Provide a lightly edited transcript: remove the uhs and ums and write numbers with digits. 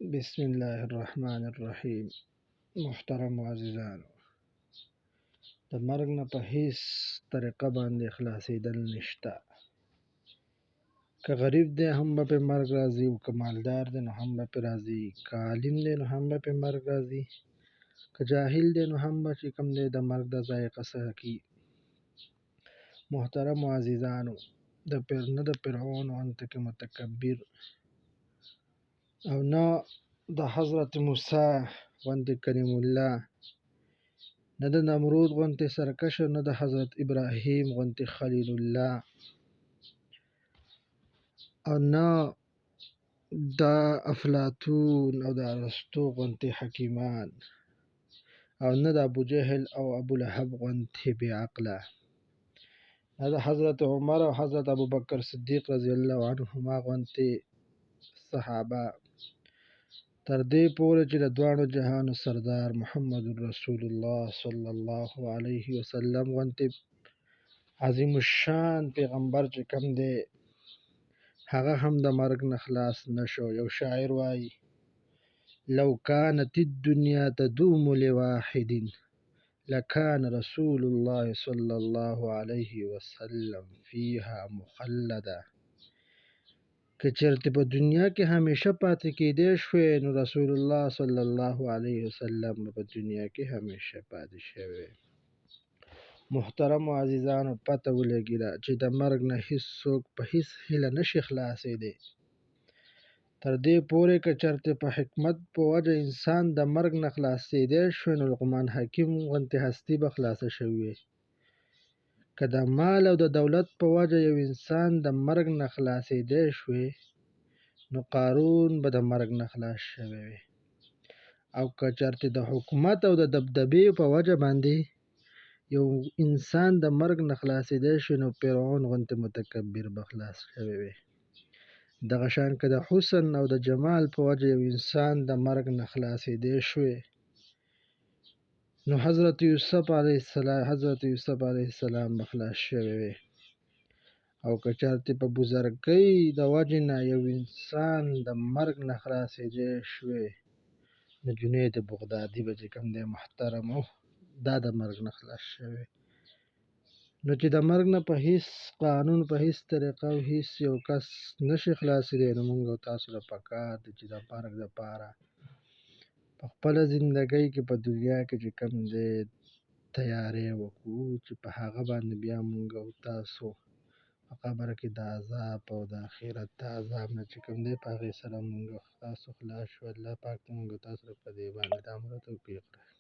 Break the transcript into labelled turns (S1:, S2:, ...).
S1: بسم الله الرحمن الرحیم. محترم عزیزانو، د مرګ نه په هیڅ طریقه باندې خلاصېدل نشته. که غریب دی هم به پې مرګ راځي، او که مالدار دی نو هم به پې راځي، که عالم دی نو هم به پې مرګ راځي، که جاهل دی نو هم به چې کوم دی د مرګ د ذایقه څکه کي. محترم عزیزانو، نه د فرعون غونته کې متکبر او نه د حضرت موسی غونته کریم الله، نه د نمرود غونته سرکش، نه د حضرت ابراهیم غونته خلیل الله، او نه د افلاطون او د ارسطو غونته حکیمان، او نه د ابو جهل او ابو لهب غونته بې عقله، نه د حضرت عمر او حضرت ابوبکر صدیق رضی الله عنهما غونته صحابه، تر دې پورې چې د دواړو جهانو سردار محمد رسول الله صلی الله علیه وسلم غونته عظیم الشان پیغمبر چې کوم دی، هغه هم د مرګ نه خلاص نشو. یو شاعر وایي: لو كانت الدنيا تدوم لواحد لكان رسول الله صلى الله عليه وسلم فيها مخلدا. که چېرته په دنیا کې همیشه پاتې کېدی شوی، نو رسول الله صلی الله علیه وسلم په دنیا کې همیشه پاتې شوی. محترم عزیزانو، پته ولګېده چې د مرګ نه هیڅوک په هیڅ هیله نشي خلاصېدی. تر دې پورې که چېرته په حکمت په وجه انسان د مرګ نه خلاصېدی شوی، نو لقمان حکیم غونته هستي به خلاصه شوې. که د مال او د دولت په وجه یو انسان د مرګ نه خلاصېدی شوی، نو قارون به د مرګ نه خلاص شوی وي. او که چېرته د حکومت او د دبدبې په وجه باندې یو انسان د مرګ نه خلاصېدی شوی، نو فرعون غونته متکبر به خلاص شوی وي. دغه شان که د حسن او د جمال په وجه یو انسان د مرګ نه خلاصېدی شوی، نو حضرت یوسف علیه السلام به خلاص شوی وي. او که چېرته په بزرګۍ د وجې نه یو انسان د مرګ نه خلاصېدی شوی، نو جنید بغدادي به چې کوم دی محترمو، دا د مرګ نه خلاص شوی. نو چې د مرګ نه په هیڅ قانون، په هیڅ طریقه او هیڅ یو کس نشي خلاصېدی، نو موږ او تاسو له پکار دی چې د مرګ دپاره په خپله زندګۍ کې په دنیا کې چې کوم دی تیاری وکړو، چې په هغه باندې بیا موږ او تاسو په قبر کې د عذاب او د آخرت د عذاب نه چې کوم دی په هغې سره موږ او تاسو خلاص شو. الله پاک موږ او تاسو په دې باندې د عمل توفیق راکړي.